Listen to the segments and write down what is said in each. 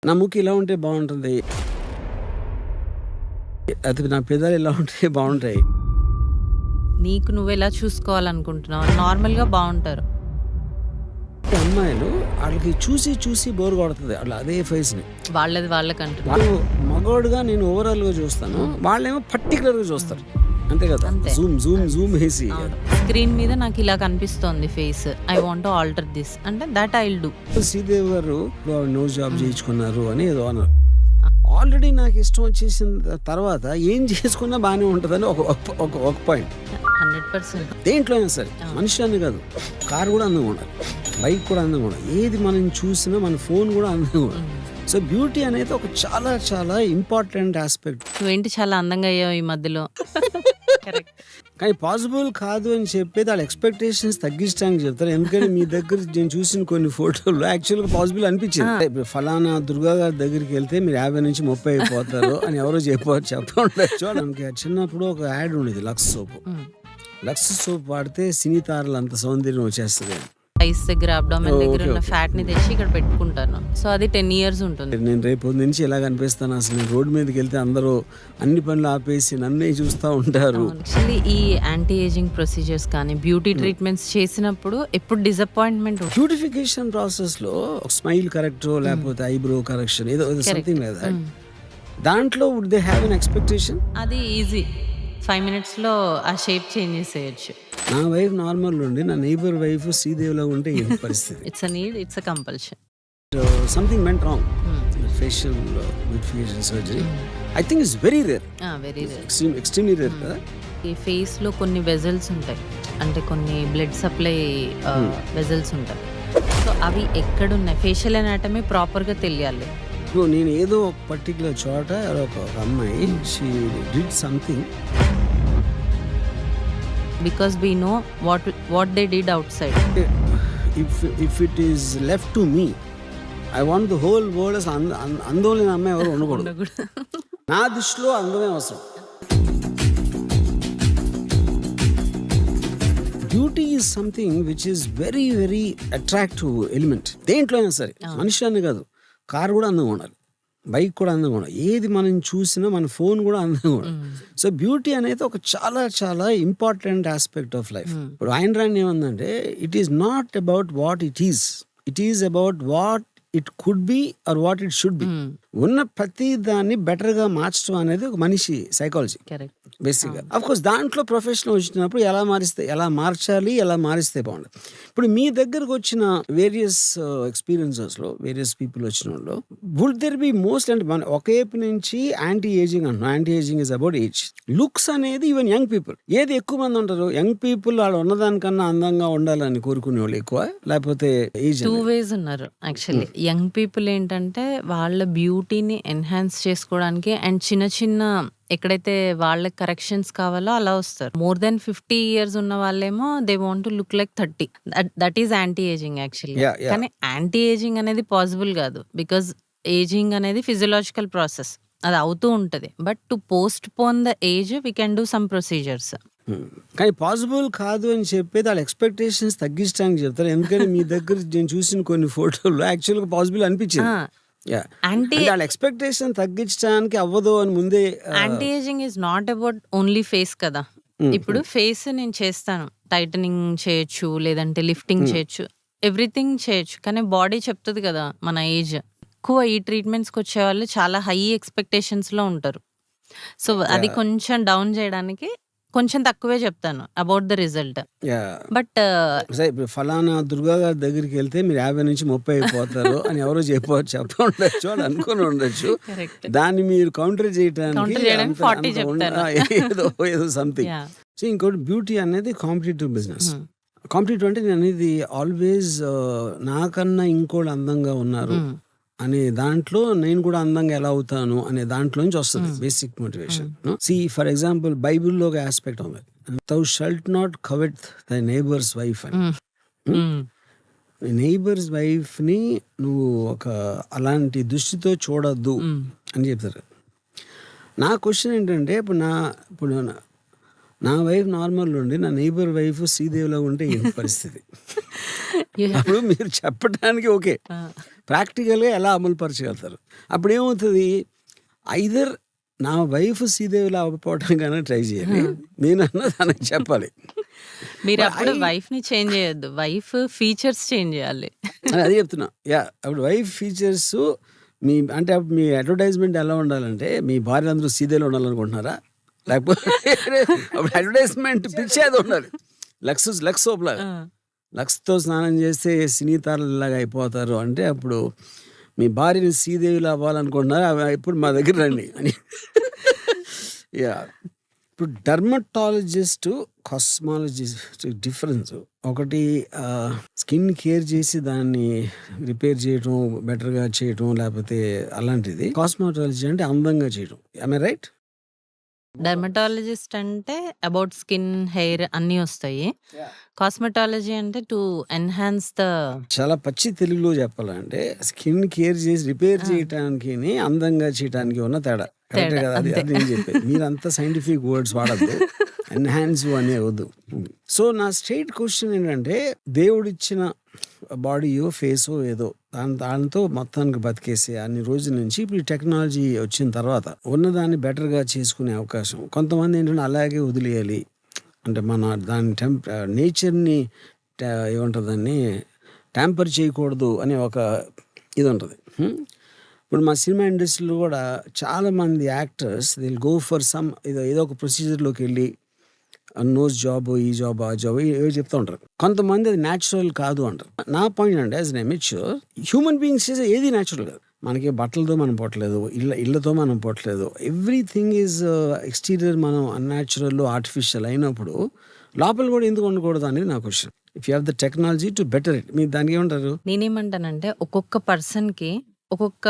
నా ముక్కు ఇలా ఉంటే బాగుంటుంది, అది నా పెదాలు ఇలా ఉంటే బాగుంటాయి. నీకు నువ్వెలా చూసుకోవాలనుకుంటున్నావు? నార్మల్‌గా బావుంటారు. అమ్మాయిలు వాళ్ళకి చూసి చూసి బోర్ కొడుతుంది అట్లా అదే ఫేస్ని. వాళ్ళది వాళ్ళకంటున్నారు. వాళ్ళు మగవాడుగా నేను ఓవరాల్గా చూస్తాను, వాళ్ళేమో పర్టికులర్గా చూస్తారు. అంతే కదా, అంతే. జూమ్ జూమ్ జూమ్ వేసి స్క్రీన్ మీద నాకు ఇలా కనిపిస్తోంది face. I want to alter this అంటే that I will do. Sridevi గారు నోస్ జాబ్ చేయించుకున్నారు అని ఏదో అన్నారు. ఆల్రెడీ నాకు ఇష్టం వచ్చేసిన తర్వాత ఏం చేసుకున్నా బాగానే ఉంటుందని ఒక పాయింట్. 100% దేంట్లో అయినా సరే, మనిషి అని కాదు, కారు కూడా అందంగా ఉండాలి, బైక్ కూడా అందంగా ఉండాలి, ఏది మనం చూసినా మన ఫోన్ కూడా అందంగా ఉండాలి. సో బ్యూటీ అనేది ఒక చాలా చాలా ఇంపార్టెంట్ ఆస్పెక్ట్. నువ్వేంటి చాలా అందంగా అయ్యావు ఈ మధ్యలో. కరెక్ట్. కానీ పాసిబుల్ కాదు అని చెప్పేది వాళ్ళ ఎక్స్పెక్టేషన్స్ తగ్గించడానికి చెప్తారు. ఎందుకంటే మీ దగ్గర నేను చూసిన కొన్ని ఫోటోలు యాక్చువల్గా పాసిబుల్ అనిపించింది. ఇప్పుడు ఫలానా దుర్గా గారి దగ్గరికి వెళ్తే మీరు 50 నుంచి 30 అయిపోతారు అని ఎవరో చెప్పండొచ్చు. మనకి చిన్నప్పుడు ఒక యాడ్ ఉండేది, లక్స్ సోప్. లక్స్ సోప్ వాడితే సినీ తారలు అంత సౌందర్యం వచ్చేస్తుంది. ఐస్ దగ్గర, అబ్డామిన్ దగ్గర ఉన్న ఫ్యాట్ ని తెచ్చి ఇక్కడ పెట్టుకుంటాను. సో అది 10 years ఉంటుంది. నేను రేపు నుంచి ఎలా కనిపిస్తాను అసలు? నేను రోడ్డు మీదకి వెళ్తే అందరూ అన్ని పనులు ఆపేసి నన్నే చూస్తూ ఉంటారు. యాక్చువల్లీ ఈ యాంటీ ఏజింగ్ ప్రొసీజర్స్ కానీ బ్యూటీ ట్రీట్మెంట్స్ చేసినప్పుడు ఎప్పుడు డిసప్పాయింట్మెంట్. బ్యూటిఫికేషన్ ప్రాసెస్ లో స్మైల్ కరెక్ట్ లేకపోతే ఐబ్రో కరెక్షన్ ఏదో సంథింగ్ లేదా, దాంట్లో would they have an expectation? అది ఈజీ, 5 minutes లో ఆ షేప్ చేంజ్ చేసేయచ్చు. నా వైఫ్ నార్మల్ ఉండి నా నైబర్ వైఫ్ శ్రీదేవిలో ఉంటే ఏంటి పరిస్థితి? It's a need, it's a compulsion. Something went wrong. Facial beautification surgery I think it's very rare. Very rare, extremely rare కదా. ఈ ఫేస్ లో కొన్ని వెజల్స్ ఉంటాయి, అంటే కొన్ని బ్లడ్ సప్లై వెజల్స్ ఉంటాయి. సో అవి ఎక్కడున్నాయి, ఫేషియల్ అనాటమీ ప్రాపర్ గా తెలియాలి. ఇప్పుడు నేను ఏదో ఒక పర్టికులర్ చోట ఒక అమ్మాయి she did something, because we know what they did outside. if it is left to me, I want the whole world as అందమైన అమ్మాయి ఎవరు ఉండకూడదు. నా దృష్టిలో అందమే అవసరం. Beauty is something which is very very attractive element. దేంట్లో అయినా సరే, మనిషి అని కాదు, కారు కూడా అందంగా ఉండాలి, బైక్ కూడా అందంగా ఉండాలి, ఏది మనం చూసినా మన ఫోన్ కూడా అందంగా ఉండాలి. సో బ్యూటీ అనేది ఒక చాలా చాలా ఇంపార్టెంట్ ఆస్పెక్ట్ ఆఫ్ లైఫ్. ఇప్పుడు ఆయన రాని ఏమందంటే, it is not about what it is about what it could be or what it should be. ఉన్న ప్రతి దాన్ని బెటర్ గా మార్చడం అనేది ఒక మనిషి సైకాలజీ బేసిక్ గా. అఫ్ కోర్స్ దాంట్లో ప్రొఫెషన్ వచ్చినప్పుడు ఎలా మార్చాలి, ఎలా మారిస్తే బాగుండదు. ఇప్పుడు మీ దగ్గరకు వచ్చిన వేరియస్ ఎక్స్పీరియన్సెస్ లో వేరియస్ పీపుల్ వచ్చిన వాళ్ళు వుడ్ దెర్ బి మోస్ట్, అంటే మన ఒకేపు నుంచి యాంటీ ఏజింగ్ అంటున్నాం. Anti ageing is about age. Looks అనేది ఈవెన్ యంగ్ పీపుల్, ఏది ఎక్కువ మంది ఉంటారు, యంగ్ పీపుల్ వాళ్ళు ఉన్నదానికన్నా అందంగా ఉండాలని కోరుకునే వాళ్ళు ఎక్కువ, లేకపోతే ఏజ్. 2 ways ఉన్నారు యాక్చువల్లీ. యంగ్ పీపుల్ ఏంటంటే వాళ్ళ బ్యూటీని ఎన్హాన్స్ చేసుకోవడానికి అండ్ చిన్న చిన్న ఎక్కడైతే వాళ్ళకి కరెక్షన్స్ కావాలో అలా వస్తారు. మోర్ దెన్ 50 years ఉన్న వాళ్ళేమో they want to look like 30. That is anti ageing actually. కానీ యాంటీ ఏజింగ్ అనేది పాసిబుల్ కాదు, బికాజ్ ఏజింగ్ అనేది ఫిజియలాజికల్ ప్రాసెస్, అది అవుతూ ఉంటది. But to post phone the age we can do some procedures. కానీ పాసిబుల్ కాదు అని చెప్పేది వాళ్ళ ఎక్స్పెక్టేషన్స్ తగ్గించడానికి చెప్తారు. ఎందుకంటే మీ దగ్గర నేను చూసిన కొన్ని ఫోటోలు యాక్చువల్గా పాసిబుల్ అనిపించింది. వాళ్ళ ఎక్స్పెక్టేషన్ తగ్గించడానికి అవ్వదు అని ముందే. Anti ageing is not about only face కదా. ఇప్పుడు ఫేస్ నేను చేస్తాను, టైటనింగ్ చేయొచ్చు, లేదంటే లిఫ్టింగ్ చేయొచ్చు, ఎవ్రీథింగ్ చేయొచ్చు. కానీ బాడీ చెప్తుంది కదా మన ఏజ్. ఎక్కువ ఈ ట్రీట్మెంట్స్కి వచ్చే వాళ్ళు చాలా హై ఎక్స్పెక్టేషన్స్ లో ఉంటారు. సో అది కొంచెం డౌన్ చేయడానికి కొంచెం తక్కువే చెప్తాను అబౌట్ ద రిజల్ట్. బట్ ఫలానా దుర్గా గారి దగ్గరికి వెళ్తే మీరు 50 నుంచి 30 అయిపోతారు అని ఎవరో చెప్పండొచ్చు, అని అనుకుని ఉండొచ్చు. దాన్ని మీరు కౌంటర్ చేయడానికి ఏదో సంథింగ్. సో ఇంకోటి, బ్యూటీ అనేది కాంపిటేటివ్ బిజినెస్. కాంపిటేటివ్ అంటే నేను అనేది ఆల్వేస్ నాకన్నా ఇంకోళ్ళు అందంగా ఉన్నారు అనే దాంట్లో నేను కూడా అందంగా ఎలా అవుతాను అనే దాంట్లో నుంచి వస్తుంది basic motivation. See for example బైబిల్లో ఒక ఆస్పెక్ట్ ఉంది, thou shalt not covet thy neighbor's wife అని. నైబర్స్ వైఫ్ ని నువ్వు ఒక అలాంటి దృష్టితో చూడొద్దు అని చెప్తారు. నా క్వశ్చన్ ఏంటంటే, ఇప్పుడు నా వైఫ్ నార్మల్ ఉండి నా నైబర్ వైఫ్ శ్రీదేవిలో ఉంటే ఏంటి పరిస్థితి? అప్పుడు మీరు చెప్పడానికి ఓకే, ప్రాక్టికల్గా ఎలా అమలు పరచగలుగుతారు? అప్పుడు ఏమవుతుంది, ఐదర్ నా వైఫ్ శ్రీదేవిలో అవ్వకపోవడానికైనా ట్రై చేయాలి, నేనన్నా తనకి చెప్పాలి. మీరు అప్పుడు వైఫ్ ని చేంజ్ చేయొద్దు, వైఫ్ ఫీచర్స్ చేంజ్ చేయాలి. అదే చెప్తున్నా. అప్పుడు వైఫ్ ఫీచర్స్ మీ అంటే అప్పుడు మీ అడ్వర్టైజ్మెంట్ ఎలా ఉండాలంటే, మీ భార్య అందరూ శ్రీదేవిలో ఉండాలనుకుంటున్నారా? లేకపోతే అప్పుడు అడ్వర్టైజ్మెంట్ పిచ్చేది ఉండాలి. లక్స్ సోప్ లాగా, లక్స్తో స్నానం చేస్తే సినీ తారలాగా అయిపోతారు అంటే, అప్పుడు మీ భార్యని శ్రీదేవిలో అవ్వాలనుకుంటున్నారా, ఇప్పుడు మా దగ్గర రండి అని. ఇప్పుడు డర్మటాలజిస్ట్, కాస్మాలజిస్ట్ డిఫరెన్స్ ఒకటి, స్కిన్ కేర్ చేసి దాన్ని రిపేర్ చేయటం, బెటర్గా చేయటం, లేకపోతే అలాంటిది. కాస్మెటాలజీ అంటే అందంగా చేయటం. am I right? డర్మటాలజిస్ట్ అంటే అబౌట్ స్కిన్, హెయిర్ అన్నీ వస్తాయి. కాస్మెటాలజీ అంటే టు ఎన్హాన్స్ ద చాలా పచ్చి తెలుగులో చెప్పాలంటే, స్కిన్ కేర్ చేసి రిపేర్ చేయటానికి అందంగా చేయటానికి ఉన్న తేడా. కరెక్టే కదా? అది నేను చెప్పేది. మీరంతా సైంటిఫిక్ వర్డ్స్ వాడద్దు, ఎన్హాన్స్ అనే వద్దు. సో నా స్ట్రైట్ క్వశ్చన్ ఏంటంటే, దేవుడిచ్చిన బాడీయో ఫేసో ఏదో దాంతో మొత్తానికి బతికేసే అన్ని రోజుల నుంచి ఇప్పుడు టెక్నాలజీ వచ్చిన తర్వాత ఉన్నదాన్ని బెటర్గా చేసుకునే అవకాశం. కొంతమంది ఏంటంటే అలాగే వదిలేయాలి అంటే, మన దాని నేచర్ని ఏమంటుంది, దాన్ని ట్యాంపర్ చేయకూడదు అనే ఒక ఇది ఉంటుంది. ఇప్పుడు మా సినిమా ఇండస్ట్రీలో కూడా చాలామంది actors they'll go for some ఏదో ఒక ప్రొసీజర్లోకి వెళ్ళి నోస్ జాబ్, ఈ జాబ్, ఆ జాబ్ ఏవో చెప్తూ ఉంటారు. కొంతమంది అది న్యాచురల్ కాదు అంటారు. నా పాయింట్ అంటే, as an amateur human beings చేసే ఏది న్యాచురల్ కాదు. మనకి బట్టలతో మనం పుట్టలేదు, ఇళ్ళతో మనం పుట్టలేదు. ఎవ్రీథింగ్ ఈజ్ ఎక్స్టీరియర్ మనం అన్యాచురల్, ఆర్టిఫిషియల్ అయినప్పుడు లోపల కూడా ఎందుకు ఉండకూడదు అనేది నా question. If you have the technology to better it, మీరు దానికి ఏమంటారు? నేనేమంటానంటే, ఒక్కొక్క పర్సన్కి ఒక్కొక్క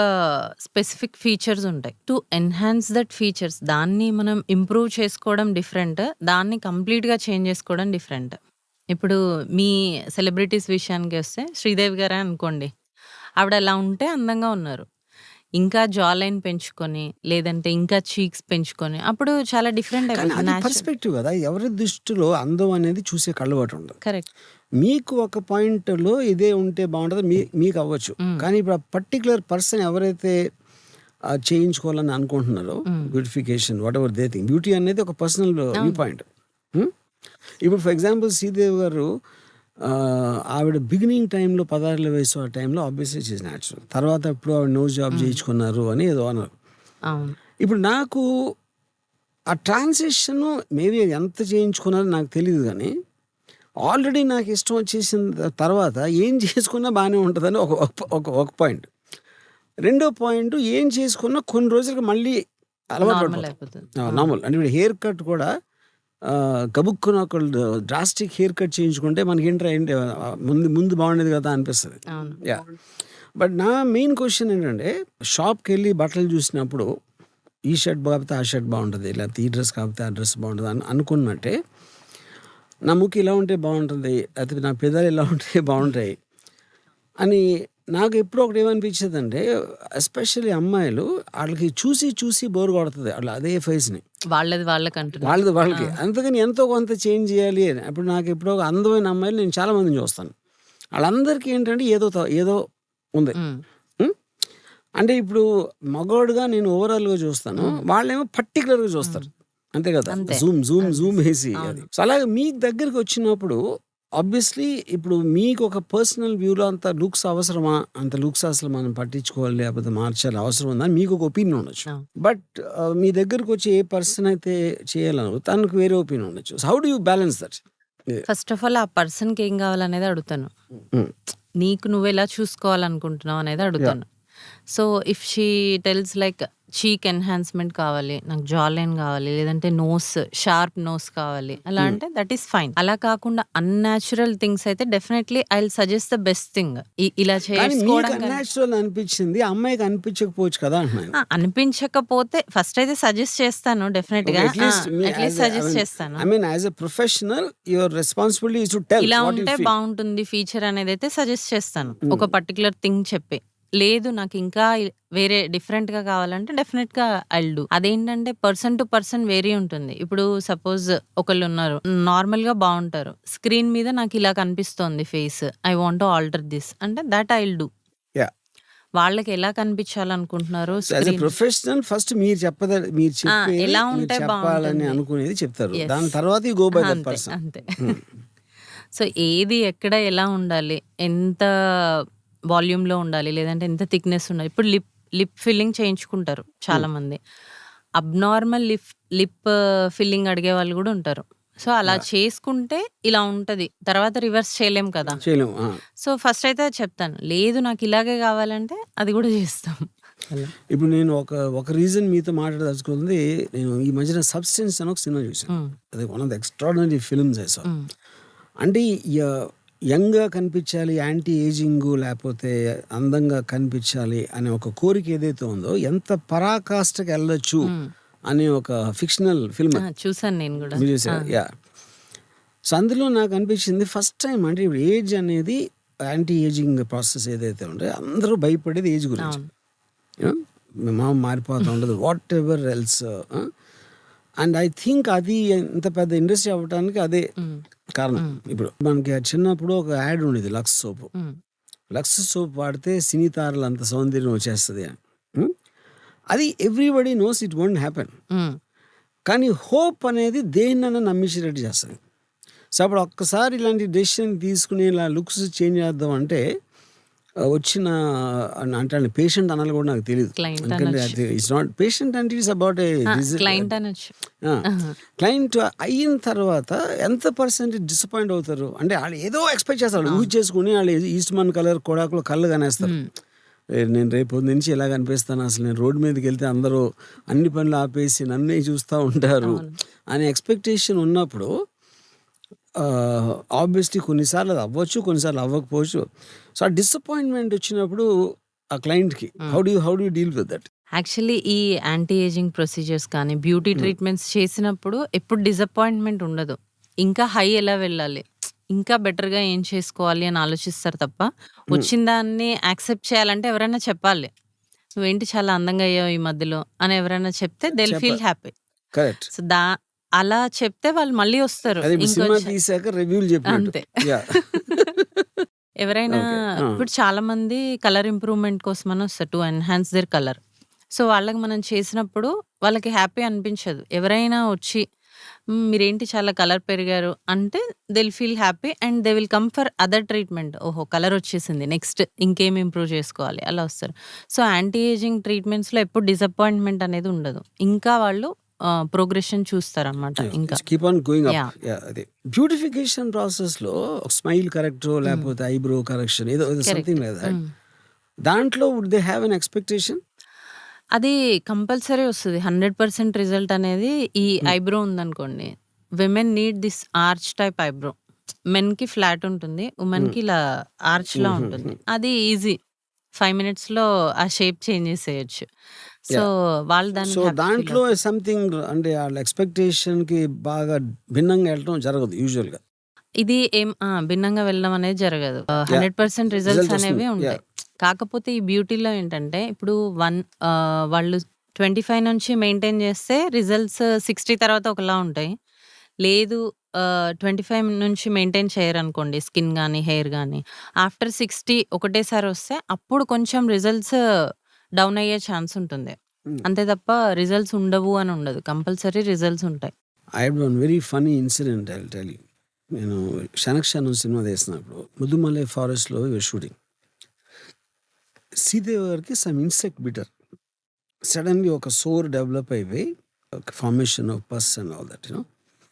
స్పెసిఫిక్ ఫీచర్స్ ఉంటాయి. టు ఎన్హాన్స్ దట్ ఫీచర్స్, దాన్ని మనం ఇంప్రూవ్ చేసుకోవడం డిఫరెంట్, దాన్ని కంప్లీట్గా చేంజ్ చేసుకోవడం డిఫరెంట్. ఇప్పుడు మీ సెలబ్రిటీస్ విషయానికి వస్తే, శ్రీదేవి గారే అనుకోండి, ఆవిడ ఎలా ఉంటే అందంగా ఉన్నారు. ఇంకా జా లైన్ పెంచుకొని, లేదంటే ఇంకా చీక్స్ పెంచుకొని, అప్పుడు చాలా డిఫరెంట్ అయిపోయింది. పర్స్పెక్టివ్ కదా, ఎవరి దృష్టిలో అందం అనేది చూసే కళ్ళబాటు ఉండదు. కరెక్ట్. మీకు ఒక పాయింట్లో ఇదే ఉంటే బాగుంటుంది, మీకు అవ్వచ్చు. కానీ ఇప్పుడు ఆ పర్టికులర్ పర్సన్ ఎవరైతే చేయించుకోవాలని అనుకుంటున్నారో, beautification what ever they think, beauty అనేది ఒక పర్సనల్ వ్యూ పాయింట్. ఇప్పుడు ఫర్ ఎగ్జాంపుల్ శ్రీదేవి గారు, ఆవిడ బిగినింగ్ టైంలో 16 వయసు ఆ టైంలో ఆబ్వియస్లీ ఈజ్ న్యాచురల్. తర్వాత ఇప్పుడు ఆవిడ నోస్ జాబ్ చేయించుకున్నారు అని ఏదో అన్నారు. ఇప్పుడు నాకు ఆ ట్రాన్సిషన్ మేబీ ఎంత చేయించుకున్నారో నాకు తెలియదు, కానీ ఆల్రెడీ నాకు ఇష్టం వచ్చేసిన తర్వాత ఏం చేసుకున్నా బాగానే ఉంటుందని ఒక పాయింట్. రెండో పాయింట్, ఏం చేసుకున్నా కొన్ని రోజులకి మళ్ళీ అలవాటు పడిపోతుంది. నార్మల్ అంటే ఇప్పుడు హెయిర్ కట్ కూడా గబుక్కున ఒకళ్ళు డ్రాస్టిక్ హెయిర్ కట్ చేయించుకుంటే మనకి ఏంటి ముందు బాగుండేది కదా అనిపిస్తుంది. బట్ నా మెయిన్ క్వశ్చన్ ఏంటంటే, షాప్కి వెళ్ళి బట్టలు చూసినప్పుడు ఈ షర్ట్ కాకపోతే ఆ షర్ట్ బాగుంటుంది, లేకపోతే ఈ డ్రెస్ కాకపోతే ఆ డ్రెస్ బాగుంటుంది అని అనుకున్నట్టే, నా ముక్కు ఇలా ఉంటే బాగుంటుంది, లేకపోతే నా పెదాలు ఇలా ఉంటే బాగుంటాయి అని నాకు ఎప్పుడు ఒకటి ఏమనిపించేది అంటే, ఎస్పెషల్లీ అమ్మాయిలు వాళ్ళకి చూసి బోర్ కొడుతుంది అట్లా అదే ఫేస్ని, వాళ్ళది వాళ్ళకి. అందుకని ఎంతో కొంత చేంజ్ చేయాలి అని. అప్పుడు నాకు ఎప్పుడో ఒక అందమైన అమ్మాయిలు నేను చాలామందిని చూస్తాను, వాళ్ళందరికీ ఏంటంటే ఏదో ఉంది. అంటే ఇప్పుడు మగవాడుగా నేను ఓవరాల్గా చూస్తాను, వాళ్ళేమో పర్టికులర్గా చూస్తారు, అంతే కదా, జూమ్ వేసి అది. సో అలాగే మీకు దగ్గరికి వచ్చినప్పుడు ఆబ్వియస్లీ ఇప్పుడు మీకు ఒక పర్సనల్ వ్యూలో అంత లుక్స్ అవసరమా, అంత లుక్స్ అసలు మనం పట్టించుకోవాలి లేకపోతే మార్చాలి అవసరం ఉందని మీకు ఒక ఒపీనియన్ ఉండొచ్చు. బట్ మీ దగ్గరకు వచ్చి ఏ పర్సన్ అయితే చేయాలను తనకు వేరే ఒపీనియన్ ఉండొచ్చు. How do you balance that? First of all ఆ పర్సన్కి ఏం కావాలనేది అడుగుతాను, నీకు నువ్వు ఎలా చూసుకోవాలనుకుంటున్నావు అనేది అడుగుతాను. So if she tells like cheek enhancement కావాలి, నాకు జా లైన్ కావాలి, లేదంటే నోస్ షార్ప్ నోస్ కావాలి, అలా అంటే దట్ ఈస్ ఫైన్. అలా కాకుండా అన్యాచురల్ థింగ్స్ అయితే definitely I will suggest the best thing. ఇలా చేసుకోవడం అనిపించింది, అమ్మాయికి అనిపించకపోవచ్చు కదా. అనిపించకపోతే ఫస్ట్ అయితే సజెస్ట్ చేస్తాను, డెఫినెట్ గా అట్లీస్ట్ సజెస్ట్ చేస్తాను. I mean as a professional your responsibility is to tell ఇలా ఉంటే బాగుంటుంది ఫీచర్ అనేది అయితే సజెస్ట్ చేస్తాను, ఒక పర్టికులర్ థింగ్ చెప్పి. లేదు నాకింకా వేరే డిఫరెంట్‌గా కావాలంటే డెఫినిట్‌గా ఐల్ డూ. అదేంటంటే పర్సన్ టు పర్సన్ వేరీ ఉంటుంది. ఇప్పుడు సపోజ్ ఒకళ్ళున్నారు. నార్మల్‌గా బావుంటారు. స్క్రీన్ మీద నాకిలా కనిపిస్తోంది face. I want to alter this అంటే థట్ ఐల్ డూ. యాహ్! వాళ్ళకి ఎలా కనిపించాలనుకుంటున్నారో so as a screen professional first మీరు మీరు చెప్పేది ఎలా మీరు ఉంటే చెప్పాలని బావుంటుంది. అనుకునేది చెప్తారు. యెస్. దాని తర్వాత యూ గో బై దట్ అంతే. పర్సన్. అంతే. సో ఏది ఎక్కడ ఎలా ఉండాలి? ఎంత వాల్యూమ్‌లో ఉండాలి? లేదంటే ఎంత థిక్‌నెస్ ఉండాలి? ఇప్పుడు లిప్ ఫిల్లింగ్ చేయించుకుంటారు చాలామంది. అబ్నార్మల్ లిప్ ఫిల్లింగ్ అడిగేవాళ్ళు గూడా ఉంటారు. సో అలా యాహ్! చేసుకుంటే ఇలా ఉంటది. తర్వాత రివర్స్ చేయలేం కదా! చేయలేము. సో ఫస్ట్ అయితే అది చెప్తాను. లేదు నాకు ఇలాగే కావాలంటే అది గూడా చేస్తాం. అలా. ఇప్పుడు నేను ఒక రీజన్ మీతో మాట్లాడదలుచుకుంది, నేను ఈ మధ్యన 'సబ్‌స్టెన్స్' అని ఒక సినిమా చూసాను. హ్మ్. అది one of the extraordinary films I saw. హ్మ్. అంటే యంగ్‌గా కనిపించాలి, యాంటీ ఏజింగు లేపోతే అందంగా కనిపించాలి అనే ఒక కోరిక ఏదైతే ఉందో, ఎంత పరాకాష్ఠకి ఎళ్ళొచ్చు హ్మ్. అనే ఒక ఫిక్షనల్ ఫిల్మ్ అది. చూసాను నేను గూడా. మీరు ఆ! చూసారా? యాహ్! సో అందులో నాకు అనిపించింది ఫస్ట్ టైం అంటే ఇప్పుడు ఏజ్ అనేది యాంటీ ఏజింగ్ ప్రాసెస్ ఏదైతే ఉందో అందరూ భయపడేది ఏజ్ గురించి. అవును. మనం మారిపోతూ ఉండదు what ever else. And I think అది ఇంత పెద్ద ఇండస్ట్రీ అవ్వడానికి అదే హ్మ్. కారణం. హ్మ్. ఇప్పుడు మనకి చిన్నప్పుడు ఒక యాడ్ ఉండేది లక్స్ సోప్. హ్మ్. లక్స్ సోప్ వాడితే సినీ తారలు అంత సౌందర్యం వచ్చేస్తుంది అని. Hmm? అది everybody knows it won't happen. హ్మ్. కానీ హోప్ అనేది దేన్నైనా నమ్మించేటట్టు చేస్తుంది. సో అప్పుడు ఒక్కసారి ఇలాంటి డెసిషన్ తీసుకుని ఇలా లుక్స్ చేంజ్ చేద్దాం అంటే వచ్చిన అంటే పేషెంట్ అనాలి కూడా నాకు తెలియదు. క్లయింట్ ఎందుకంటే అనొచ్చు. అది ఇట్స్ నాట్ పేషెంట్ అంటే ఇట్స్ అబౌట్ ఏ క్లయింట్ అనొచ్చు. ఆహా! క్లయింట్ అయిన తర్వాత ఎంత పర్సెంటేజ్ డిసప్పాయింట్ అవుతారు అంటే వాళ్ళు ఏదో ఎక్స్పెక్ట్ చేస్తారు, యూజ్ చేసుకుని వాళ్ళు ఈస్ట్మన్ కలర్ కొడాకులో కళ్ళు కనేస్తారు. హ్మ్. నేను రేపు నుంచి ఇలా కనిపిస్తాను, అసలు నేను రోడ్డు మీదకి వెళ్తే అందరూ అన్ని పనులు ఆపేసి నన్నే చూస్తూ ఉంటారు అవును. అనే ఎక్స్పెక్టేషన్ ఉన్నప్పుడు ఆబ్వియస్లీ కొన్నిసార్లు అది అవ్వచ్చు, కొన్నిసార్లు అవ్వకపోవచ్చు. సో ఆ డిసప్పాయింట్మెంట్ వచ్చినప్పుడు ఆ క్లయింట్కి how do deal with that? Actually ఈ యాంటీ ఏజింగ్ ప్రొసీజర్స్ కానీ, బ్యూటీ ట్రీట్మెంట్స్ చేసినప్పుడు ఎప్పుడు డిసప్పాయింట్‌మెంట్ ఉండదు. ఇంకా హై ఎలా వెళ్ళాలి? ఇంకా బెటర్‌గా ఏం చేసుకోవాలి అని ఆలోచిస్తారు తప్ప, వచ్చిన దాన్ని యాక్సెప్ట్ చేయాలంటే ఎవరైనా చెప్పాలి. "నువ్వేంటి చాలా అందంగా అయ్యావు ఈ మధ్యలో" అని ఎవరైనా చెప్తే they will feel happy. Correct. So అలా చెప్తే వాళ్ళు మళ్ళీ వస్తారు. అది ఇప్పుడు సినిమా ఇంకొంచెం తీసాక రివ్యూలు చెప్పినట్టు. అంతే. యా. ఎవరైనా ఓకే. ఇప్పుడు చాలామంది కలర్ ఇంప్రూవ్‌మెంట్ కోసమని వస్తారు. To enhance there colour. So, వాళ్ళకి మనం చేసినప్పుడు వాళ్ళకి హ్యాపీ అనిపించదు. ఎవరైనా వచ్చి మీరేంటి చాలా కలర్ పెరిగారు అంటే they will feel happy and they will come for other treatment. ఓహో! కలర్ వచ్చేసింది. నెక్స్ట్ ఇంకేం ఇంప్రూవ్ చేసుకోవాలి అలా వస్తారు. సో, యాంటీ ఏజింగ్ ట్రీట్మెంట్స్‌లో ఎప్పుడు డిసప్పాయింట్‌మెంట్ అనేది ఉండదు. ఇంకా వాళ్ళు ప్రోగ్రెషన్ చూస్తారనమాట ఇంకా. Keep on going up. Yeah! అదే బ్యూటిఫికేషన్ ప్రాసెస్లో స్మైల్ కరెక్ట్ లేకపోతే ఐబ్రో కరెక్షన్ ఏదో కరెక్ట్. Something like that. దాంట్లో would they have an expectation? అది కంపల్సరీ వస్తది. 100% రిజల్ట్ అనేది ఈ ఐబ్రో ఉందనుకోండి. Women need this arch type eyebrow. మెన్‌కి ఫ్లాట్ ఉంటుంది. ఉమెన్‌కి ఇలా ఆర్చ్‌లా ఉంటుంది. అది ఈజీ. 5 మినిట్స్‌లో ఆ షేప్ చేంజ్ చేసేయొచ్చు. సో, వాళ్ళు దానికి సో హ్యాపీ ఫీల్ దాంట్లో అవుతారు. సంథింగ్ అంటే వాళ్ళ ఎక్స్పెక్టేషన్కి బాగా భిన్నంగా వెళ్ళడం జరగదు యూజువల్గా. ఇది భిన్నంగా వెళ్ళడం అనేది జరగదు. 100% రిజల్ట్స్ రిజల్ట్ అనేవి వస్తుంది. ఉంటాయి. కాకపోతే ఈ బ్యూటీలో ఏంటంటే ఇప్పుడు వాళ్ళు 25 నుంచి మెయింటైన్ చేస్తే రిజల్ట్స్ 60 తర్వాత ఒకలా ఉంటాయి. లేదు 25 నుంచి మెయింటైన్ చేయరనుకోండి స్కిన్ గానీ, హెయిర్ గానీ. ఆఫ్టర్ 60 ఒకటేసారి వస్తే అప్పుడు కొంచెం రిజల్ట్స్ డౌన్ అయ్యే ఛాన్స్ ఉంటుంది. అంతే తప్ప రిజల్ట్స్ ఉండవు అని ఉండదు. కంపల్సరీ రిజల్ట్స్ ఉంటాయి. I have one very funny incident I will tell you. నేను 'క్షణక్షణం' సినిమా తీసినప్పుడు ముద్దుమలై ఫారెస్ట్లో షూటింగ్. శ్రీదేవి గారికి సమ్ ఇన్సెక్ట్ బిటర్. సడన్లీ ఒక సోర్ డెవలప్ అయిపోయి formation of pus and all that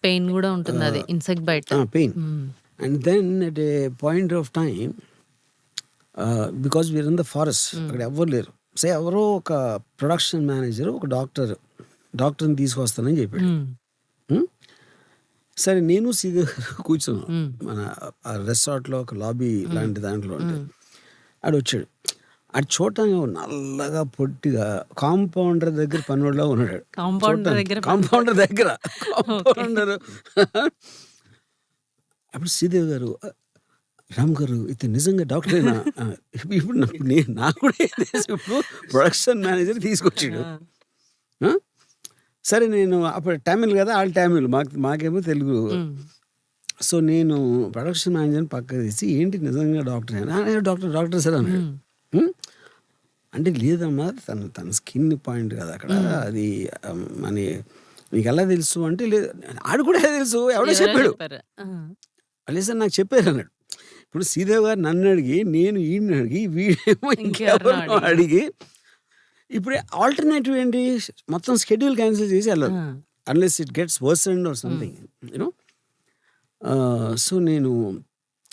pain గూడా ఉంటుంది అది insect bite. Pain. Hmm. And then at a point of time because we are in the forest, అక్కడ ఎవ్వరు లేరు. సే ఎవరో ఒక ప్రొడక్షన్ మేనేజర్ ఒక డాక్టర్ని తీసుకొస్తానని చెప్పాడు. హ్మ్. సరే నేను శ్రీదేవి గారు కూర్చున్నాం హ్మ్. మన ఆ రిసార్ట్లో ఒక లాబీ లాంటి దాంట్లో ఉంటే ఆడు వచ్చాడు. ఆడు చూడటానికి నల్లగా పొట్టిగా కాంపౌండర్ దగ్గర పనివాడిలా ఉన్నాడు. కాంపౌండర్ దగ్గర కాంపౌండర్ అప్పుడు శ్రీదేవి గారు రామ్ గారు ఇది నిజంగా డాక్టరేనా? ఇప్పుడు నాకు కూడా ఏం తెలుసు, ఇప్పుడు ప్రొడక్షన్ మేనేజర్ తీసుకొచ్చాడు. ఆ? సరే నేను అప్పుడు తమిళ్ కదా, వాళ్ళు తమిళ్, మాకేమో తెలుగు. సో నేను ప్రొడక్షన్ మేనేజర్ని పక్క తీసి ఏంటి నిజంగా డాక్టరేనా? డాక్టర్ సార్ అన్నాడు. అంటే లేదమ్మా తన స్కిన్ పాయింట్ కదా అక్కడ, అది మన నీకు ఎలా తెలుసు అంటే, లేదు ఆడు కూడా తెలుసు, ఎవడో చెప్పాడు. లేదు సార్ నాకు చెప్పారు అన్నాడు. ఇప్పుడు శ్రీదేవి గారు నన్ను అడిగి, నేను ఈయన్ని అడిగి, వీడేమో ఇంకెవరినో అడిగి, ఇప్పుడు ఆల్టర్నేటివ్ ఏంటి, మొత్తం షెడ్యూల్ క్యాన్సిల్ చేసి వెళ్ళాలి, unless it gets worsened or something you know. So నేను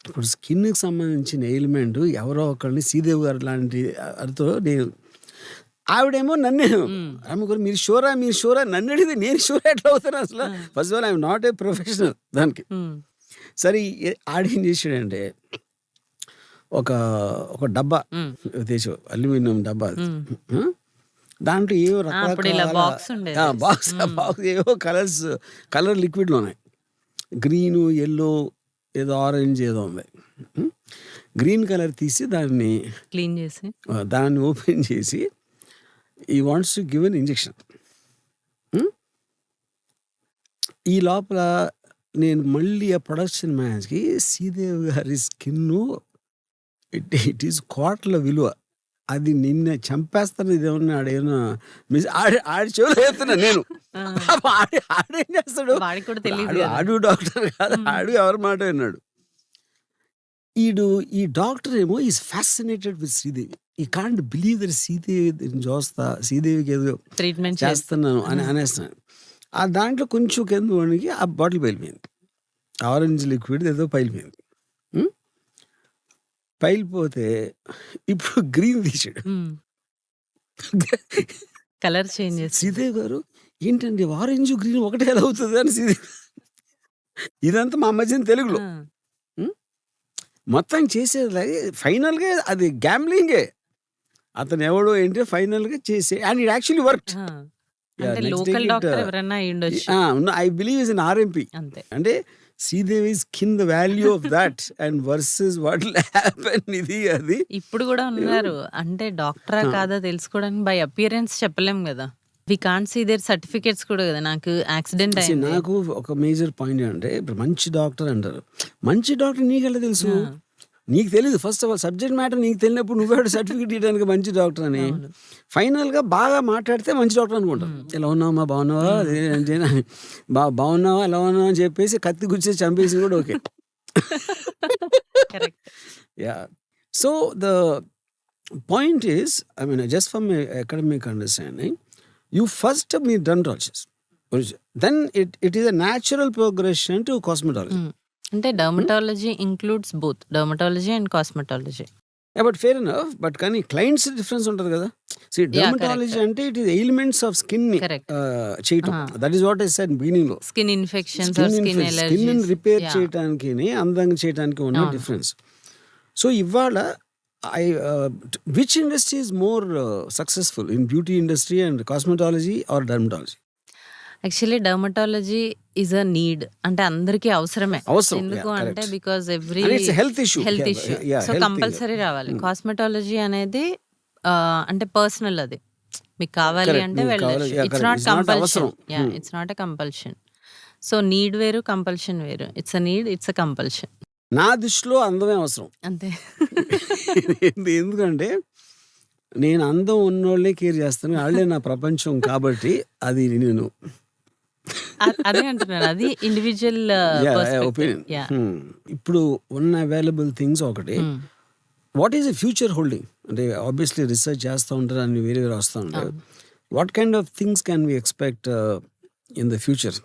ఇప్పుడు స్కిన్కి సంబంధించిన ఎలిమెంట్ ఎవరో ఒకరిని శ్రీదేవి గారు లాంటి అరితో నేను, ఆవిడేమో నన్ను అమ్మగారు మీరు షూరా నన్ను అడిగితే నేను షూరా ఎట్లా అవుతాను అసలు? First of all I'm not a professional దానికి. సరే ఆడేం చేసాడంటే, ఒక డబ్బా తెచ్చు, అల్యూమినియం డబ్బా, దాంట్లో ఏవో రకరకాల బాక్స్ ఏవో కలర్ లిక్విడ్లు ఉన్నాయి, గ్రీను, ఎల్లో, ఏదో ఆరెంజ్ ఏదో ఉంది. గ్రీన్ కలర్ తీసి దాన్ని క్లీన్ చేసి దాన్ని ఓపెన్ చేసి ఈ wants to give an injection. ఈ లోపల నేను మళ్ళీ ఆ ప్రొడక్షన్ మ్యాన్కి శ్రీదేవి గారి స్కిన్ ఇట్ ఈస్ కోట్ల విలువ, అది నిన్న చంపేస్తాను, ఇదేమన్నా ఆడేమన్నా ఆడి చెవులు వేస్తున్నా నేను. ఆడేం చేస్తాడు, ఆడు డాక్టర్ కాదు, ఆడు ఎవరి మాట విన్నాడు. ఈ డాక్టర్ ఏమో ఈజ్ ఫ్యాసినేటెడ్ విత్ శ్రీదేవి. ఈ కాంట్ బిలీవ్ దట్ శ్రీదేవికి ఏదో ట్రీట్మెంట్ చేస్తున్నాను అని అనేస్తున్నాను. ఆ దాంట్లో కొంచెం కింద వాడికి ఆ బాటిల్ పైలిపోయింది, ఆరెంజ్ లిక్విడ్ ఏదో పైలిపోయింది. పైలిపోతే ఇప్పుడు గ్రీన్ తీసాడు, కలర్ చేంజ్ చేసి. శ్రీదేవి గారు ఏంటండి ఆరెంజ్ గ్రీన్ ఒకటే ఎలా అవుతుంది అని శ్రీదేవి. ఇదంతా మా మధ్యన తెలుగులో మొత్తం చేసేది. ఫైనల్గా అది గ్యాంబ్లింగే, అతను ఎవడో ఏంటి ఫైనల్గా చేసే, and it actually work. I believe is in RMP. అంటే Sridevi skin the value of that and versus what will happen, ఇది అది. ఇప్పుడు కూడా ఉన్నారు అంటే డాక్టరా కాదా తెలుసుకోవడానికి బై అపియరెన్స్ చెప్పలేం కదా, we can't see their certificates కూడా కదా. నాకు యాక్సిడెంట్ అయింది. నాకు ఒక మేజర్ పాయింట్ అంటే, ఇప్పుడు మంచి డాక్టర్ అంటారు, మంచి డాక్టర్ నీకెలా తెలుసు? నీకు తెలియదు first of all, subject matter నీకు తెలియనప్పుడు నువ్వేడు సర్టిఫికేట్ ఇవ్వడానికి మంచి డాక్టర్ అని. ఫైనల్గా బాగా మాట్లాడితే మంచి డాక్టర్ అనుకుంటాం. ఎలా ఉన్నావా, బాగున్నావా, బాగున్నావా, ఎలా ఉన్నావా అని చెప్పేసి కత్తి గుచ్చేసి చంపేసి కూడా okay. Yeah, so the point is, I mean just from academic understanding, you first meet dermatologist, then it is a natural progression to cosmetology. అంటే dermatology includes both dermatology and cosmetology. But fair enough, but కానీ clients difference ఉంటుంది కదా. Dermatology అంటే it is elements of skin చేయటం, that is what I said beginning లో. Skin infections or skin allergies, skin repair చేయడానికి అందంగా చేయడానికి ఉన్న డిఫరెన్స్. సో ఇవాళ which industry is more successful in beauty industry and cosmetology or dermatology? Actually dermatology is a need, అంటే అందరికీ అవసరమే. ఎందుకు అంటే because every health issue, so compulsory రావాలి. కాస్మెటాలజీ అనేది అంటే పర్సనల్, అది మీకు కావాలి అంటే వెళ్ళచ్చు. It's not compulsion. It's not a compulsion. So need వేరు, కంపల్షన్ వేరు. It's a need, it's a compulsion. నా దృష్టిలో అందమే అవసరం అంతే. ఎందుకంటే నేను అందం ఉన్నోళ్ళే కేర్ చేస్తాను, వాళ్ళే నా ప్రపంచం కాబట్టి అది నేను అదే అంటున్నాను, అది ఇండివిజువల్ ఒపీనియన్. ఇప్పుడు ఉన్న అవైలబుల్ థింగ్స్ ఒకటి, what is the future holding అంటే ఆబ్వియస్లీ రీసెర్చ్ చేస్తూ ఉంటారు, అన్ని వేరే వేరే వస్తూ ఉంటారు. What kind of things can we expect in the future?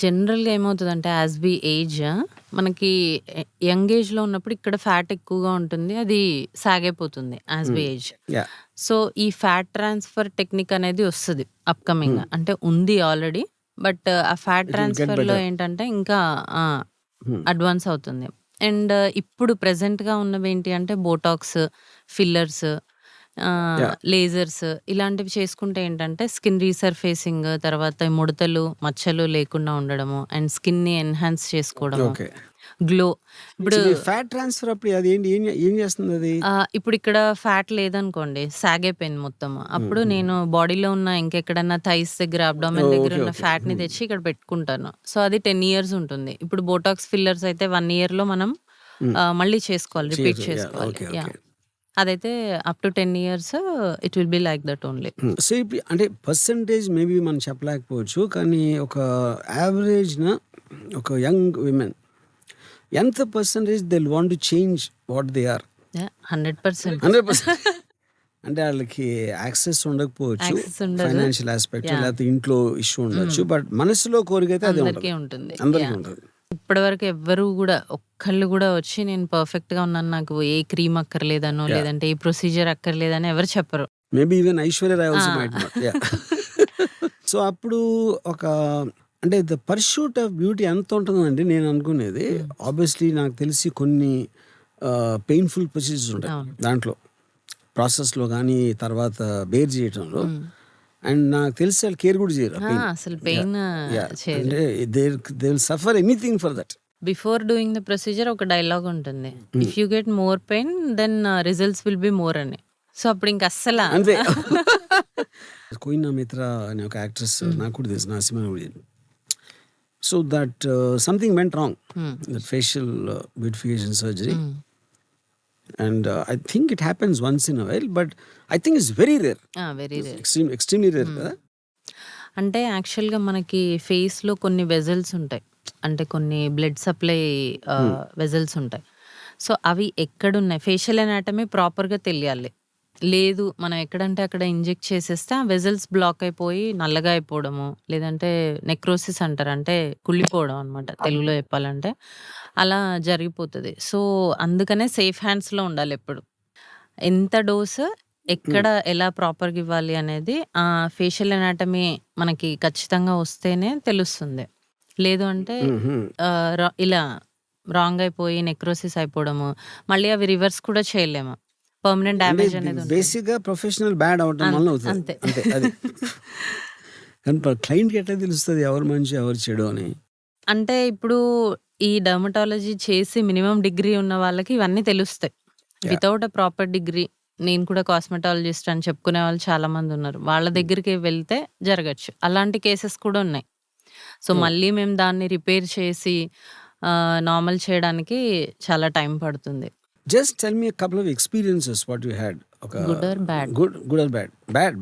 జనరల్గా ఏమవుతుందంటే యాజ్ వి ఏజ్, మనకి యంగ్ ఏజ్లో ఉన్నప్పుడు ఇక్కడ ఫ్యాట్ ఎక్కువగా ఉంటుంది, అది సాగైపోతుంది యాజ్ వి ఏజ్. సో ఈ ఫ్యాట్ ట్రాన్స్ఫర్ టెక్నిక్ అనేది వస్తుంది అప్కమింగ్, అంటే ఉంది ఆల్రెడీ, బట్ ఆ ఫ్యాట్ ట్రాన్స్ఫర్లో ఏంటంటే ఇంకా అడ్వాన్స్ అవుతుంది. అండ్ ఇప్పుడు ప్రెసెంట్గా ఉన్నవి ఏంటి అంటే బోటాక్స్, ఫిల్లర్స్, లేజర్స్ ఇలాంటివి చేసుకుంటే ఏంటంటే స్కిన్ రీసర్ఫేసింగ్, తర్వాత ముడతలు మచ్చలు లేకుండా ఉండడము, అండ్ స్కిన్ని ఎన్హాన్స్ చేసుకోవడము. గ్లో. ఇప్పుడు ఫ్యాట్ ట్రాన్స్ఫర్ అప్పుడు అది ఏంటి, ఏం చేస్తుంది అది? ఇప్పుడు ఇక్కడ ఫ్యాట్ లేదనుకోండి, సాగైపోయింది మొత్తం. అప్పుడు నేను బాడీలో ఉన్న ఇంకెక్కడన్నా థైస్ దగ్గర, అబ్డామెన్ దగ్గర ఓకే ఉన్న ఓకే ఫ్యాట్‌ని తెచ్చి ఇక్కడ పెట్టుకుంటాను. సో, అది 10 ఇయర్స్ ఉంటుంది. ఇప్పుడు బోటాక్స్ ఫిల్లర్స్ అయితే 1 ఇయర్‌లో మనం మళ్ళీ చేసుకోవాలి, రిపీట్ చేయొచ్చు. చేసుకోవాలి. Okay yeah! ఓకే. అదైతే up to 10 years it will be like that only. So ఇప్పుడు అంటే పర్సంటేజ్ మేబీ మనం చెప్పలేకపోవచ్చు, కానీ ఒక యావరేజ్న ఒక యంగ్ విమెన్ ఎంత percentage they want to change what they are? 100% 100%. అంటే వాళ్ళకి యాక్సెస్ ఉండకపోవచ్చు, యాక్సెస్ ఉండదు. Financial aspect, yeah! లేకపోతే ఇంట్లో ఇష్యూ ఉండొచ్చు, బట్ మనసులో కోరిక అయితే అదే అందరికీ ఉంటుంది, ఉంటుంది. అందరికీ యాహ్! ఉంటుంది. ఇప్పటివరకు ఎవ్వరు గూడా ఒక్కళ్ళు గూడా వచ్చి నేను పర్ఫెక్ట్‌గా ఉన్నాను, నాకు ఏ క్రీమ్ అక్కర్లేదనో, యా లేదంటే ఏ ప్రొసీజర్ అక్కర్లేదని ఎవరు చెప్పరు. మేబీ ఈవెన్ ఐశ్వర్య రాయ్ ఆ! Also might not. Yeah so అప్పుడు ఒక అంటే ద పర్సూట్ ఆఫ్ బ్యూటీ ఎంత ఉంటుందండి నేను అనుకునేది. ఆబ్వియస్లీ నాకు తెలిసి కొన్ని పెయిన్ఫుల్ ప్రొసీజర్స్ ఉంటాయి అవును. దాంట్లో, ప్రాసెస్లో కానీ తర్వాత బేర్ చేయటంలో. అండ్ నాకు తెలిసి వాళ్ళు కేర్ కూడా చేయరు పెయిన్. అసలు యా పెయిన్ యా చేయరు. అంటే they will suffer anything for that. Before doing the procedure ఒక డైలాగ్ ఉంటుంది. If you get more pain then results will be more అని. సో అప్పుడు ఇంక అస్సల అంతే. కోయినా మిత్రా అనే ఒక యాక్ట్రెస్ నాకు కూడా తెలుసు, నా సినిమా కూడా. So that something went wrong, that facial beautification surgery. And I think it happens once in a while, but I think it's very rare, very rare. Extremely rare కదా. అంటే యాక్చువల్‌గా మనకి ఫేస్‌లో కొన్ని వెజల్స్ ఉంటాయి. అంటే కొన్ని బ్లడ్ సప్లై వెజల్స్ ఉంటాయి. సో అవి ఎక్కడున్నాయి, ఫేషియల్ అనాటమీ ప్రాపర్‌గా తెలియాలి. లేదు మనం ఎక్కడంటే అక్కడ ఇంజెక్ట్ చేసేస్తే ఆ వెజల్స్ బ్లాక్ అయిపోయి నల్లగా అయిపోవడము, లేదంటే నెక్రోసిస్ అంటారు, అంటే కుళ్ళిపోవడం అనమాట తెలుగులో చెప్పాలంటే. అలా జరిగిపోతది. సో అందుకనే సేఫ్ హ్యాండ్స్‌లో ఉండాలి ఎప్పుడు. ఎంత డోస్ ఎక్కడ ఎలా ప్రాపర్‌గా ఇవ్వాలి అనేది ఫేషియల్ అనాటమీ మనకి ఖచ్చితంగా వస్తేనే తెలుస్తుంది. లేదు అంటే ఇలా రాంగ్ అయిపోయి నెక్రోసిస్ అయిపోవడము, మళ్ళీ అవి రివర్స్ కూడా చేయలేము. పర్మనెంట్ అంటే డ్యామేజ్ అనేది ఉంటుంది. బేసిక్గా ప్రొఫెషనల్ బ్యాడ్ అవటం వల్ల అవుతుంది అంతే. అంతే అది. కానీ క్లయింట్కి ఎట్లా తెలుస్తుంది ఎవరు మంచి ఎవరు చెడు అని? అంటే ఇప్పుడు ఈ డర్మటాలజీ చేసి మినిమం డిగ్రీ ఉన్న వాళ్ళకి ఇవన్నీ తెలుస్తాయి. Yeah without a proper degree, నేను కూడా కాస్మెటాలజిస్ట్ అని చెప్పుకునే వాళ్ళు చాలా మంది ఉన్నారు. వాళ్ళ దగ్గరికి వెళ్తే జరగచ్చు. అలాంటి కేసెస్ కూడా ఉన్నాయి. సో ఓ మళ్ళీ మేము దాన్ని రిపేర్ చేసి నార్మల్ చేయడానికి చాలా టైం పడుతుంది. Just tell me couple of experiences what you had. ఒక good or bad? Good or bad?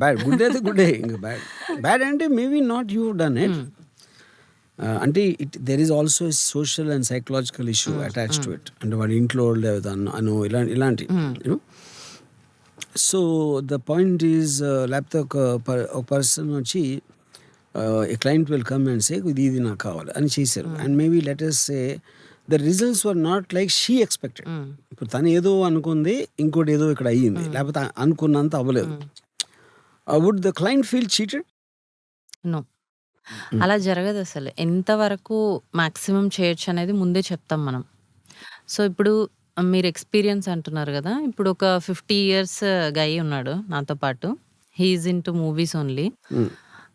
Bad good అయితే గుడ్, ఇంకా బ్యాడ్ అంటే maybe not you done it. అంటే there is also social and psychological issue attach to it. అంటే వాడి ఇంట్లో వాళ్ళు అను ఇలాంటి you know. So the point is, లేకపోతే ఒక పర్సన్ వచ్చి a client will come and say ఇది నాకు కావాలి అని చేశారు. And maybe let us say the results were not like she expected. ఇప్పుడు తను ఏదో అనుకుంది, ఇంకోటి ఏదో ఇక్కడ అయ్యింది, లేకపోతే అనుకున్నంత అవ్వలేదు. Would the client feel cheated? No, అలా జరగదు అసలు. ఎంతవరకు మాక్సిమం చేయొచ్చు అనేది ముందే చెప్తాం మనం. సో ఇప్పుడు మీరు ఎక్స్పీరియన్స్ అంటున్నారు కదా, ఇప్పుడు ఒక 50 ఇయర్స్ గై ఉన్నాడు నాతో పాటు. హీ ఈజ్ ఇన్ టు మూవీస్ ఓన్లీ.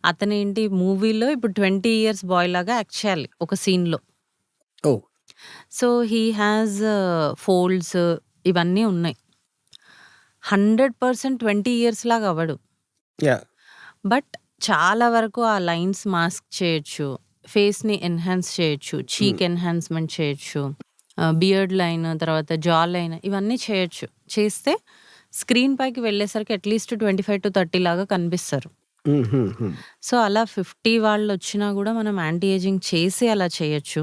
అతనేంటి మూవీలో ఇప్పుడు 20 ఇయర్స్ బాయ్ లాగా యాక్ట్ చేయాలి ఒక సీన్లో. ఓ సో హీ హ్యాస్ ఫోల్డ్స్ ఇవన్నీ ఉన్నాయి. 100% 20 ఇయర్స్ లాగా అవ్వడు. యా బట్ చాలా వరకు ఆ లైన్స్ మాస్క్ చేయొచ్చు, ఫేస్ని ఎన్హాన్స్ చేయొచ్చు, చీక్ ఎన్హాన్స్మెంట్ చేయొచ్చు, బియర్డ్ లైన్, తర్వాత జా లైన్, ఇవన్నీ చేయొచ్చు. చేస్తే స్క్రీన్ పైకి వెళ్ళేసరికి అట్లీస్ట్ 25 to 30 లాగా కనిపిస్తారు. సో అలా 50 వాళ్ళు వచ్చినా కూడా మనం యాంటీ ఏజింగ్ చేసి అలా చేయొచ్చు.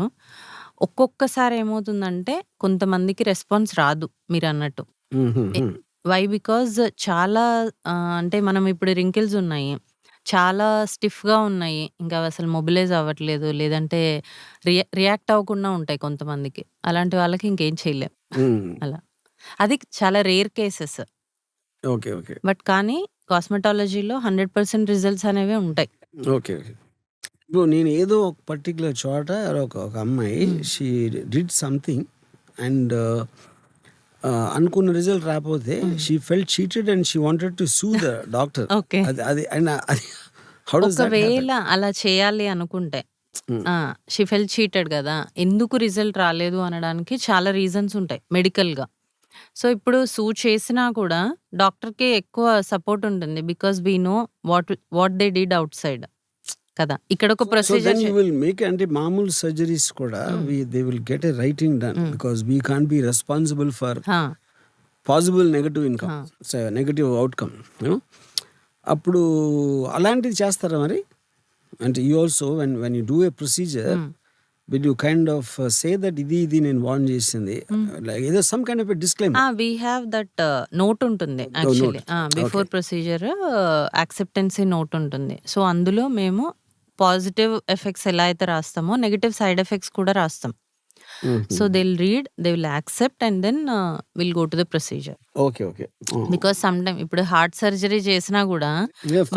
ఒక్కొక్కసారి ఏమవుతుందంటే కొంతమందికి రెస్పాన్స్ రాదు మీరు అన్నట్టు. వై? బికాజ్ చాలా అంటే మనం ఇప్పుడు రింకిల్స్ ఉన్నాయి, చాలా స్టిఫ్గా ఉన్నాయి, ఇంకా అసలు మొబిలైజ్ అవ్వట్లేదు, లేదంటే రియాక్ట్ అవ్వకుండా ఉంటాయి కొంతమందికి. అలాంటి వాళ్ళకి ఇంకేం చేయలేం. అలా అది చాలా rare cases. Okay okay but కానీ కాస్మెటాలజీలో 100% రిజల్ట్స్ అనేవి ఉంటాయి. Okay okay. ఇప్పుడు నేను ఏదో ఒక పర్టికులర్ చోట ఒక అమ్మాయి షీ డిడ్ సంథింగ్ అండ్ అనుకున్న రిజల్ట్ రాకపోతే she felt cheated and she wanted to sue the doctor. Okay. అది అది అండ్ అది హౌ డస్ దట్ హ్యాపెన్? ఒకవేళ అలా చేయాలి అనుకుంటే షీ ఫెల్ట్ చీటెడ్ కదా! ఎందుకు రిజల్ట్ రాలేదు అనడానికి చాలా రీజన్స్ ఉంటాయి మెడికల్‌గా. సో, ఇప్పుడు సూ చేసినా కూడా డాక్టర్‌కి ఎక్కువ సపోర్ట్ ఉంటుంది. Because we know what they did outside కదా! ఇక్కడ ఒక so procedure then you will make అంటే మామూలు సర్జరీస్ కూడా they will get a writing done because we can't be responsible for possible negative income negative outcome అప్పుడు అలాంటిది చేస్తారా మరి అంటే you also when you do a procedure will you kind of say that ఇది నేను warn చేసింది like ఏదో some kind of disclaimer we have that note ఉంటుంది actually. Before procedure acceptancy note ఉంటుంది. సో, అందులో మేము పాజిటివ్ ఎఫెక్ట్స్ ఎలా అయితే రాస్తామో నెగటివ్ సైడ్ ఎఫెక్ట్స్ కూడా రాస్తాం. So, they will read, they will accept and then will go to the procedure. Okay okay because some time ఇప్పుడు హార్ట్ సర్జరీ చేసినా కూడా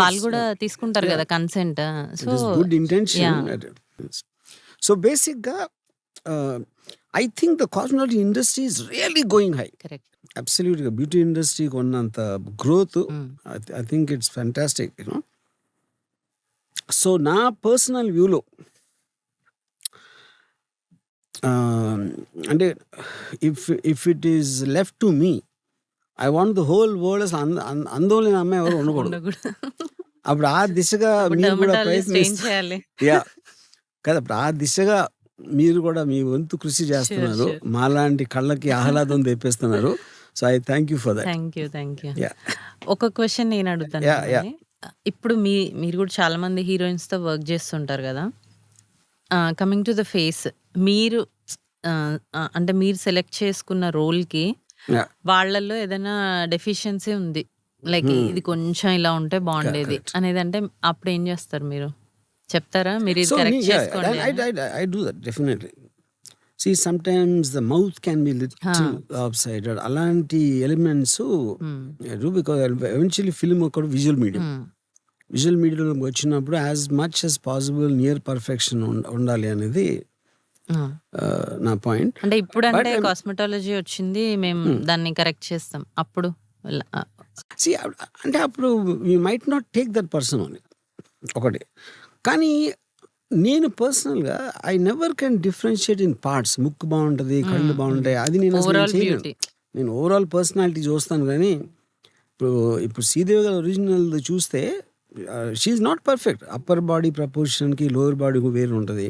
వాళ్ళు కూడా తీసుకుంటారు కదా consent. So, good intention so బేసిక్గా I think the cosmetology industry is really going high correct. అబ్సల్యూట్గా beauty ఇండస్ట్రీకి ఉన్నంత growth I think it's fantastic you know so నా పర్సనల్ వ్యూలో అంటే if it is left to me I want the whole world అసలు ఆందోళన అమ్మాయి ఎవరు ఉండకూడదు అప్పుడు ఆ దిశగా మీరు కూడా ప్రయత్నిస్తారు యా కదా అప్పుడు ఆ దిశగా మీరు కూడా మీ వంతు కృషి చేస్తున్నారు మాలాంటి కళ్ళకి ఆహ్లాదం తెప్పిస్తున్నారు so I thank you for that. Thank you. ఒక క్వశ్చన్ నేను అడుగుతాను. ఇప్పుడు మీరు కూడా చాలా మంది హీరోయిన్స్ తో వర్క్ చేస్తుంటారు కదా. కమింగ్ టు ద ఫేస్, మీరు అంటే మీరు సెలెక్ట్ చేసుకున్న రోల్ కి వాళ్ళల్లో ఏదైనా డెఫిషియన్సీ ఉంది, లైక్ ఇది కొంచెం ఇలా ఉంటే బాగుండేది అనేది, అంటే అప్పుడు ఏం చేస్తారు మీరు? చెప్తారా మీరు ఇది కరెక్ట్ చేసుకోండి? I do that definitely. See, sometimes the mouth can be little lopsided. అలాంటి elements do because eventually film ఒక విజువల్ మీడియం. విజువల్ మీడియంలో వచ్చినప్పుడు as much as possible near perfection ఉండాలి అనేది నా పాయింట్. అంటే ఇప్పుడు అంటే కాస్మెటాలజీ వచ్చింది, మేము దాన్ని కరెక్ట్ చేస్తాం అప్పుడు. See, అంటే అప్పుడు we might not take that person only ఒకటి. కానీ నేను పర్సనల్గా I never can differentiate in parts. ముక్కు బాగుంటుంది, కళ్ళు బాగుంటాయి, అది నేను అసలు చేయలేను. నేను ఓవరాల్ పర్సనాలిటీ చూస్తాను. కానీ ఇప్పుడు శ్రీదేవి గారి ఒరిజినల్ చూస్తే she's not perfect. Upper body ప్రపోర్షన్కి లోవర్ బాడీ వేరు ఉంటుంది,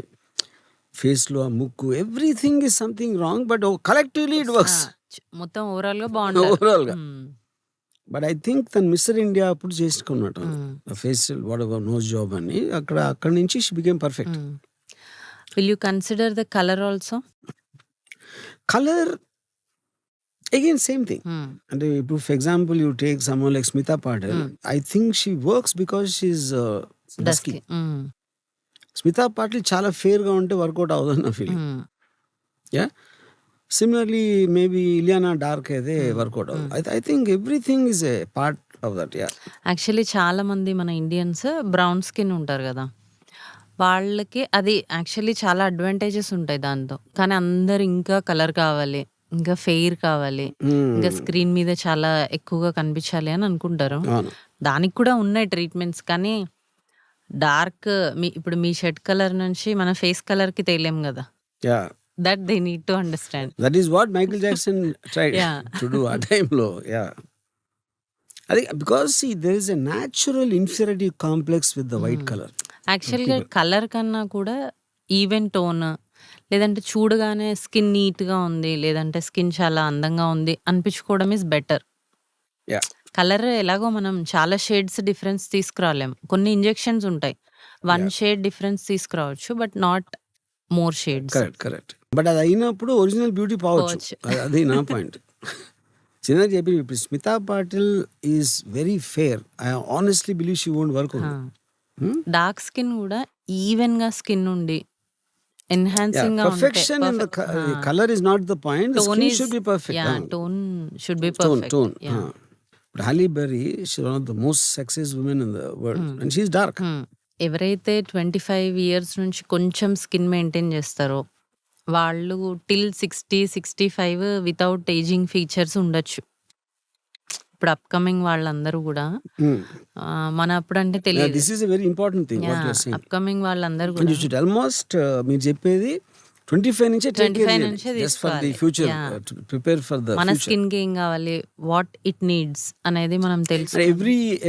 ఫేస్లో ఆ ముక్కు everything is something wrong, but collectively it works. మొత్తం ఓవరాల్గా బాగుంటుంది ఓవరాల్గా. బట్ ఐ థింక్ తను మిస్టర్ ఇండియా అప్పుడు చేసుకున్నట్టు facial whatever nose job అని అక్కడ నుంచి she became perfect. Will you consider the colour also? Colour again same thing. అంటే ఇప్పుడు for example you take someone like Smita Patil, I think she works because she's dusky. Smita Patil చాలా ఫేర్గా ఉంటే work out అవ్వదని నా feeling. Yeah similarly maybe Ileana dark అయితే work out అవుతుంది. I think everything is a part of that. Yeah actually చాలా మంది మన ఇండియన్స్ బ్రౌన్ స్కిన్ ఉంటారు కదా, వాళ్ళకి అది యాక్చువల్లీ చాలా అడ్వాంటేజెస్ ఉంటాయి దాంతో. కానీ అందరు ఇంకా కలర్ కావాలి, ఇంకా ఫెయిర్ కావాలి, ఇంకా స్క్రీన్ మీద చాలా ఎక్కువగా కనిపించాలి అని అనుకుంటారు. దానికి కూడా ఉన్నాయి ట్రీట్మెంట్స్. కానీ డార్క్ ఇప్పుడు మీ షర్ట్ కలర్ నుంచి మన ఫేస్ కలర్ కి తేలేం కదా. Yeah that they need to understand. That is what Michael Jackson tried to do ఆ టైంలో. యా అది because see there is a natural inferiority complex with the white color. యాక్చువల్గా colour కన్నా కూడా ఈవెన్ టోన్, లేదంటే చూడగానే స్కిన్ నీట్గా ఉంది, లేదంటే స్కిన్ చాలా అందంగా ఉంది అనిపించుకోవడం ఈజ్ బెటర్. కలర్ ఎలాగో మనం చాలా షేడ్స్ డిఫరెన్స్ తీసుకురాలేం. కొన్ని ఇంజెక్షన్స్ ఉంటాయి, 1 షేడ్ డిఫరెన్స్ తీసుకురావచ్చు, but not more shades. Correct. But అది అయినప్పుడు ఒరిజినల్ బ్యూటీ పోవచ్చు. అది నా పాయింట్. చిన్న చెప్పి ఇప్పుడు Smita Patil is very fair. I honestly believe she won't work. Dark skin కూడా ఈవెన్ గా స్కిన్ ఉండి ఎన్హాన్సింగ్ గా ఉంటే perfection in the colour is not the point. The skin should be perfect. Tone should be perfect. But Halle Berry, she's one of the most sexiest women in the world and she's dark. ఎవరైతే 25 years నుంచి కొంచెం skin maintain చేస్తారో వాళ్ళు till 60-65 without ageing features ఉండొచ్చు. ఇప్పుడు upcoming వాళ్ళందరూ కూడా Hmm. మన అప్పుడంటే తెలియదు. This is a very important thing what you are saying. Upcoming వాళ్ళందరూ And కూడా you should almost మీరు చెప్పేది 25 నుంచే టేక్ 25 కేర్ నుంచే జస్ట్ ఫర్ ది తీసుకోవాలి. Future Yeah. To prepare for the మన ఫ్యూచర్. స్కిన్ కి ఏం కావాలి, వాట్ ఇట్ నీడ్స్ అనేది మనం తెలుసు.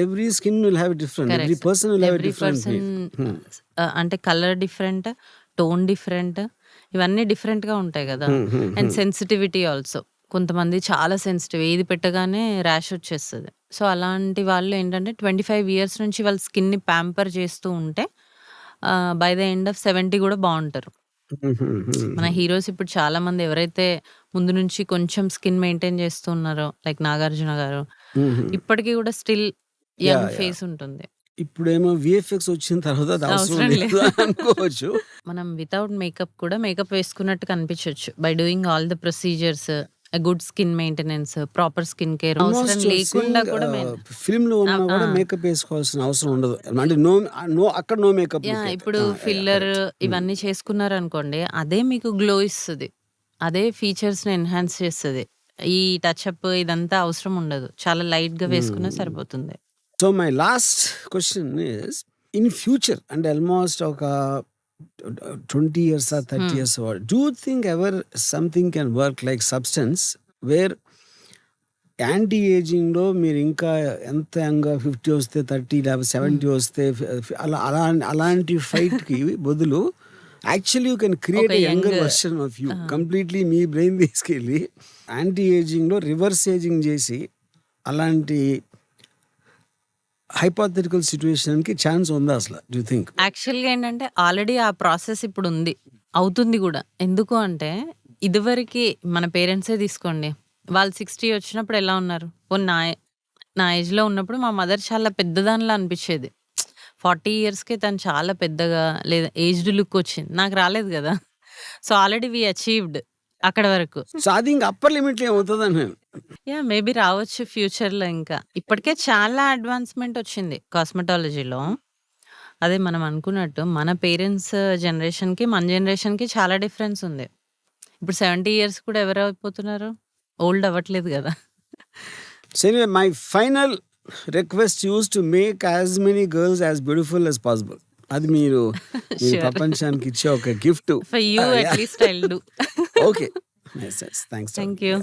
Every skin will have different. Every person will have a every different person need. అంటే కలర్ డిఫరెంట్, టోన్ డిఫరెంట్, ఇవన్నీ డిఫరెంట్ గా ఉంటాయి కదా. అండ్ సెన్సిటివిటీ ఆల్సో, కొంతమంది చాలా సెన్సిటివ్, ఏది పెట్టగానే ర్యాష్ వచ్చేస్తుంది. సో అలాంటి వాళ్ళు ఏంటంటే 25 ఇయర్స్ నుంచి వాళ్ళ స్కిన్ ని ప్యాంపర్ చేస్తూ ఉంటే బై ద ఎండ్ ఆఫ్ 70 కూడా బాగుంటారు. మన హీరోస్ ఇప్పుడు చాలా మంది ఎవరైతే ముందు నుంచి కొంచెం స్కిన్ మెయింటైన్ చేస్తూ ఉన్నారో, లైక్ నాగార్జున గారు, ఇప్పటికీ కూడా స్టిల్ యంగ్ yeah. ఫేస్ ఉంటుంది. ఇప్పుడేమో విఎఫ్ఎక్స్ వచ్చిన తర్వాత అది అవసరం అవసరం లేదు లేదు. అనుకోవచ్చు. మనం వితౌట్ మేకప్ కూడా మేకప్ వేసుకున్నట్టు కనిపించవచ్చు by doing all the procedures, good skin maintenance, proper skin care అవసరం లేకుండా కూడా ఫిల్మ్ లో ఉన్నా కూడా మేకప్ వేసుకోవాల్సిన అవసరం ఉండదు. అంటే నో అక్కడ నో మేకప్. ఇప్పుడు ఫిల్లర్ ఇవన్నీ చేసుకున్నారు అనుకోండి, అదే మీకు గ్లో ఇస్తుంది, అదే ఫీచర్స్ ని ఎన్హాన్స్ చేస్తుంది. ఈ టచ్అప్ ఇదంతా అవసరం ఉండదు, చాలా లైట్ గా వేసుకున్నా సరిపోతుంది. So my last question is, in future అంటే ఆల్మోస్ట్ ఒక 20 years or 30 years, do you think ever something can work like substance where anti ageing లో మీరు ఇంకా ఎంత యంగా 50 వస్తే 30 లేకపోతే 70 వస్తే అలాంటి ఫైట్ కి బదులు actually you can create a younger version of you. Completely me brain తీసుకెళ్ళి యాంటీ ఏజింగ్ లో రివర్స్ ఏజింగ్ చేసి అలాంటి హైపోథెటికల్ సిచ్యువేషన్ కి ఛాన్స్ ఉందా అసలు? Do you think? యాక్చువల్గా ఏంటంటే ఆల్రెడీ ఆ ప్రాసెస్ ఇప్పుడు ఉంది, అవుతుంది కూడా. ఎందుకు అంటే ఇదివరకు మన పేరెంట్సే తీసుకోండి, వాళ్ళు 60 వచ్చినప్పుడు ఎలా ఉన్నారు? నా ఏజ్ లో ఉన్నప్పుడు మా మదర్ చాలా పెద్దదానిలా అనిపించేది. 40 ఇయర్స్కే తను చాలా పెద్దగా లేదా ఏజ్డ్ లుక్ వచ్చింది. నాకు రాలేదు కదా. సో ఆల్రెడీ వి అచీవ్డ్ అక్కడ వరకు. సో అది ఇంకా అప్పర్ లిమిట్ ఏమవుతుందని నేను మేబీ రావచ్చు ఫ్యూచర్ లో. ఇంకా ఇప్పటికే చాలా అడ్వాన్స్మెంట్ వచ్చింది కాస్మెటాలజీలో. అదే మనం అనుకున్నట్టు మన పేరెంట్స్ జనరేషన్ కి మన జనరేషన్ కి చాలా డిఫరెన్స్ ఉంది. ఇప్పుడు 70 ఇయర్స్ కూడా ఎవరు అయిపోతున్నారు, ఓల్డ్ అవ్వట్లేదు కదా. So my final request use to make as many girls as beautiful as possible. అది మీరు Sure. ప్రపంచానికి ఇచ్చే ఒక gift. For you at least I will do. Okay, thanks. Thank you.